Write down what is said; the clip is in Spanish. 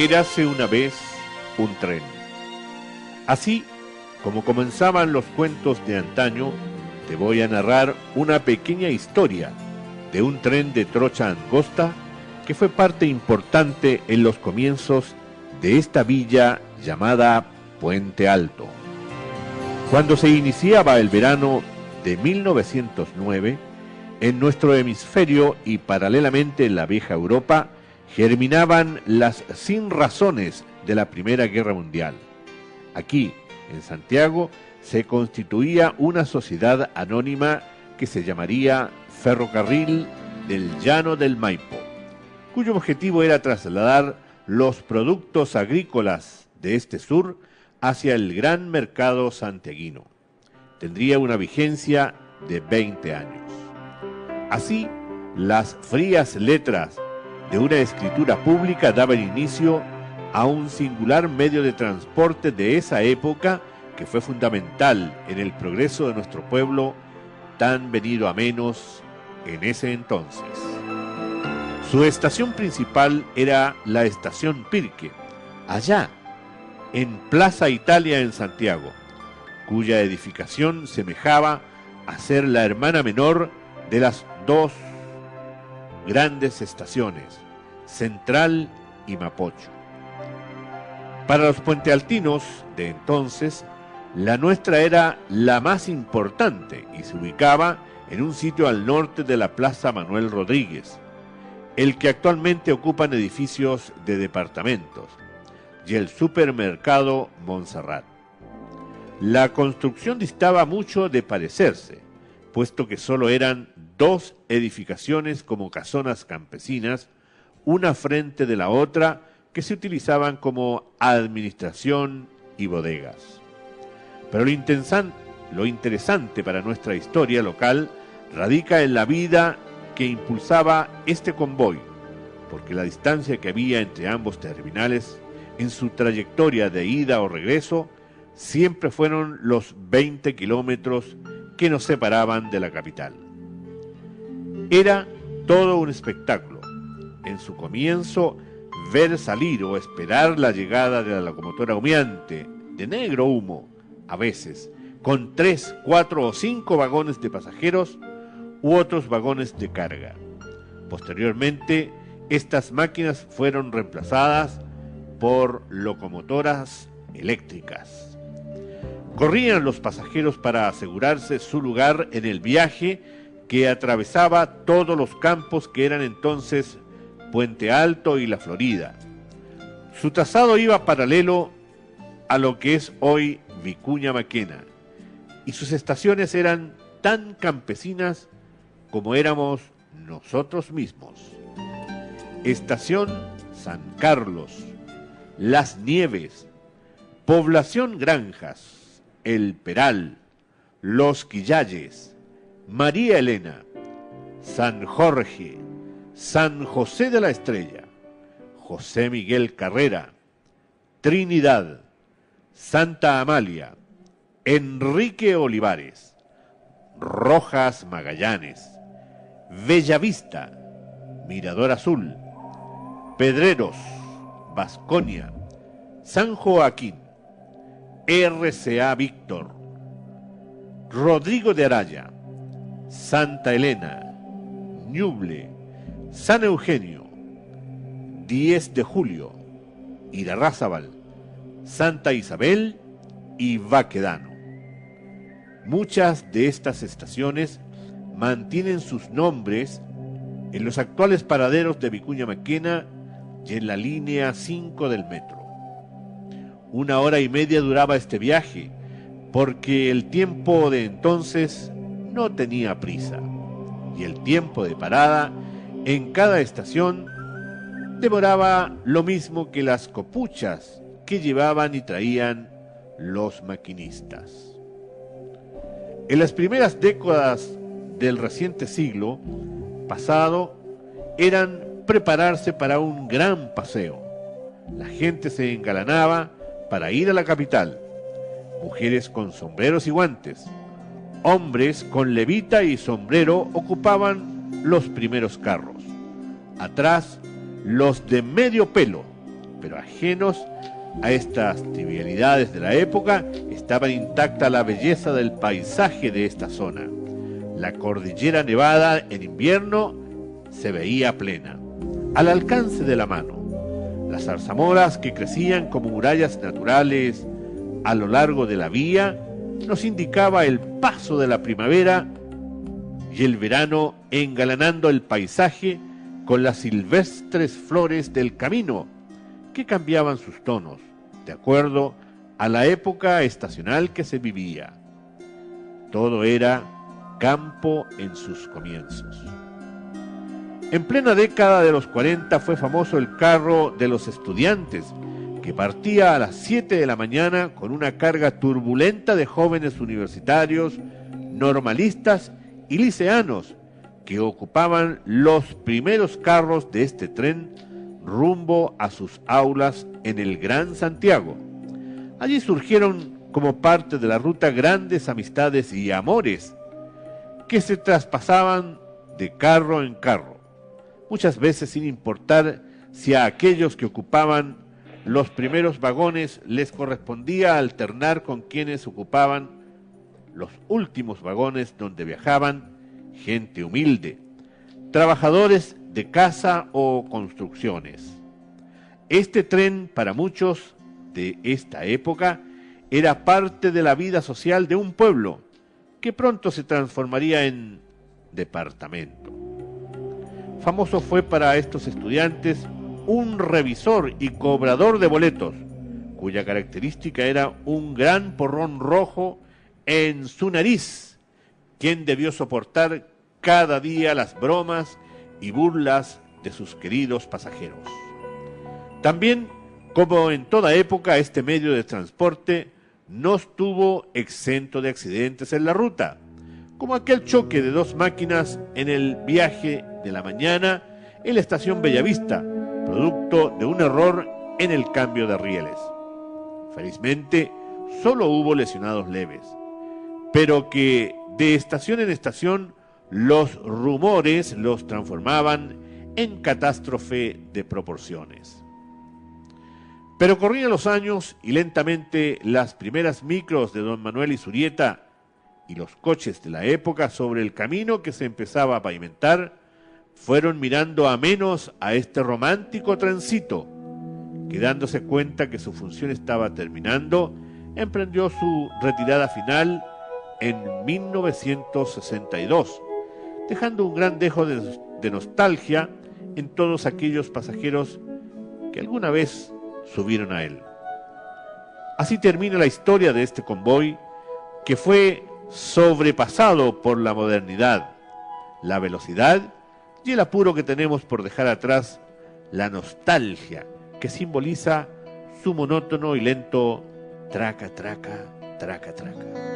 Érase una vez un tren. Así como comenzaban los cuentos de antaño, te voy a narrar una pequeña historia de un tren de trocha angosta que fue parte importante en los comienzos de esta villa llamada Puente Alto. Cuando se iniciaba el verano de 1909, en nuestro hemisferio y paralelamente en la vieja Europa, germinaban las sinrazones de la Primera Guerra Mundial. Aquí, en Santiago, se constituía una sociedad anónima que se llamaría Ferrocarril del Llano del Maipo, cuyo objetivo era trasladar los productos agrícolas de este sur hacia el gran mercado santiaguino. Tendría una vigencia de 20 años. Así, las frías letras de una escritura pública daban inicio a un singular medio de transporte de esa época que fue fundamental en el progreso de nuestro pueblo, tan venido a menos en ese entonces. Su estación principal era la estación Pirque, allá, en Plaza Italia en Santiago, cuya edificación semejaba a ser la hermana menor de las dos grandes estaciones, Central y Mapocho. Para los puentealtinos de entonces, la nuestra era la más importante y se ubicaba en un sitio al norte de la Plaza Manuel Rodríguez, el que actualmente ocupan edificios de departamentos, y el supermercado Montserrat. La construcción distaba mucho de parecerse, puesto que solo eran dos edificaciones como casonas campesinas, una frente de la otra, que se utilizaban como administración y bodegas. Pero lo interesante para nuestra historia local radica en la vida que impulsaba este convoy, porque la distancia que había entre ambos terminales en su trayectoria de ida o regreso siempre fueron los 20 kilómetros que nos separaban de la capital. Era todo un espectáculo. En su comienzo, ver salir o esperar la llegada de la locomotora humeante, de negro humo, a veces, con 3, 4 o 5 vagones de pasajeros u otros vagones de carga. Posteriormente, estas máquinas fueron reemplazadas por locomotoras eléctricas. Corrían los pasajeros para asegurarse su lugar en el viaje que atravesaba todos los campos que eran entonces Puente Alto y La Florida. Su trazado iba paralelo a lo que es hoy Vicuña Maquena, y sus estaciones eran tan campesinas como éramos nosotros mismos. Estación San Carlos, Las Nieves, Población Granjas, El Peral, Los Quillayes, María Elena, San Jorge, San José de la Estrella, José Miguel Carrera, Trinidad, Santa Amalia, Enrique Olivares, Rojas Magallanes, Bellavista, Mirador Azul, Pedreros, Vasconia, San Joaquín, RCA Víctor, Rodrigo de Araya, Santa Elena, Ñuble, San Eugenio, 10 de Julio, Irarrázaval, Santa Isabel y Baquedano. Muchas de estas estaciones mantienen sus nombres en los actuales paraderos de Vicuña Maquena y en la línea 5 del metro. 1 hora y media duraba este viaje, porque el tiempo de entonces no tenía prisa, y el tiempo de parada en cada estación demoraba lo mismo que las copuchas que llevaban y traían los maquinistas. En las primeras décadas del reciente siglo pasado eran prepararse para un gran paseo. La gente se engalanaba para ir a la capital, mujeres con sombreros y guantes, hombres con levita y sombrero ocupaban los primeros carros. Atrás, los de medio pelo, pero ajenos a estas trivialidades de la época, estaba intacta la belleza del paisaje de esta zona. La cordillera nevada en invierno se veía plena, al alcance de la mano. Las zarzamoras que crecían como murallas naturales a lo largo de la vía nos indicaba el paso de la primavera y el verano engalanando el paisaje con las silvestres flores del camino que cambiaban sus tonos de acuerdo a la época estacional que se vivía. Todo era campo en sus comienzos. En plena década de los 40 fue famoso el carro de los estudiantes, que partía a las 7 de la mañana con una carga turbulenta de jóvenes universitarios, normalistas y liceanos, que ocupaban los primeros carros de este tren rumbo a sus aulas en el Gran Santiago. Allí surgieron como parte de la ruta grandes amistades y amores que se traspasaban de carro en carro, muchas veces sin importar si a aquellos que ocupaban los primeros vagones les correspondía alternar con quienes ocupaban los últimos vagones donde viajaban gente humilde, trabajadores de casa o construcciones. Este tren, para muchos de esta época, era parte de la vida social de un pueblo que pronto se transformaría en departamento. Famoso fue para estos estudiantes un revisor y cobrador de boletos, cuya característica era un gran porrón rojo en su nariz, quien debió soportar cada día las bromas y burlas de sus queridos pasajeros. También, como en toda época, este medio de transporte no estuvo exento de accidentes en la ruta, como aquel choque de dos máquinas en el viaje de la mañana en la estación Bellavista, producto de un error en el cambio de rieles. Felizmente, solo hubo lesionados leves, pero que de estación en estación los rumores los transformaban en catástrofe de proporciones. Pero corrían los años y lentamente las primeras micros de don Manuel Izurieta y los coches de la época sobre el camino que se empezaba a pavimentar fueron mirando a menos a este romántico trencito, que dándose cuenta que su función estaba terminando, emprendió su retirada final en 1962, dejando un gran dejo de nostalgia en todos aquellos pasajeros que alguna vez subieron a él. Así termina la historia de este convoy que fue sobrepasado por la modernidad, la velocidad y el apuro que tenemos por dejar atrás la nostalgia que simboliza su monótono y lento traca, traca, traca, traca.